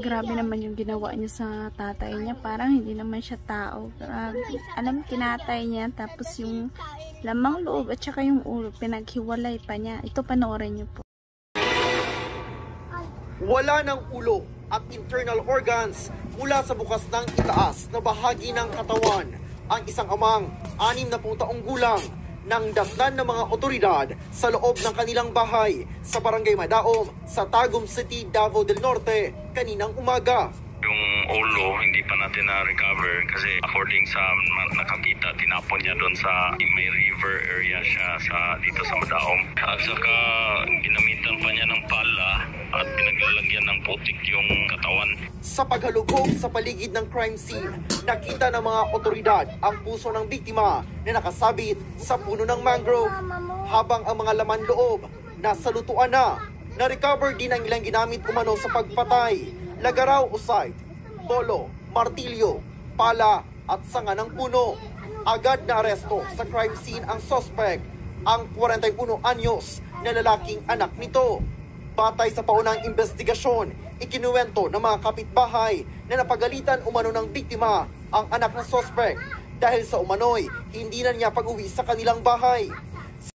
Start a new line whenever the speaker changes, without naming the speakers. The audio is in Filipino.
Grabe naman yung ginawa niya sa tatay niya. Parang hindi naman siya tao. Grabe. Alam, kinatay niya. Tapos yung lamang loob at saka yung ulo, pinaghiwalay pa niya. Ito, panoorin niyo po.
Wala ng ulo at internal organs mula sa bukas ng itaas na bahagi ng katawan. Ang isang amang 60 taong gulang nang datnan ng mga otoridad sa loob ng kanilang bahay sa Barangay Madaom sa Tagum City, Davao del Norte kaninang umaga.
Yung ulo hindi pa natin na-recover kasi according sa nakakita, tinapon niya doon sa may river area siya dito sa Madaom. At saka ginamitan pa niya ng pala at pinaglalagyan ng putik yung katawan.
Sa paghalugog sa paligid ng crime scene, nakita ng mga otoridad ang puso ng biktima na nakasabit sa puno ng mangrove. Habang ang mga laman loob nasa lutuan na, na-recover din ang ilang ginamit umano sa pagpatay. Lagaraw usay, tolo, martilyo, pala at sanga ng puno. Agad na aresto sa crime scene ang suspect, ang 41 anyos na lalaking anak nito. Batay sa paunang investigasyon, ikinuwento ng mga kapitbahay na napagalitan umano ng biktima ang anak ng suspect dahil sa umano'y hindi na niya pag-uwi sa kanilang bahay.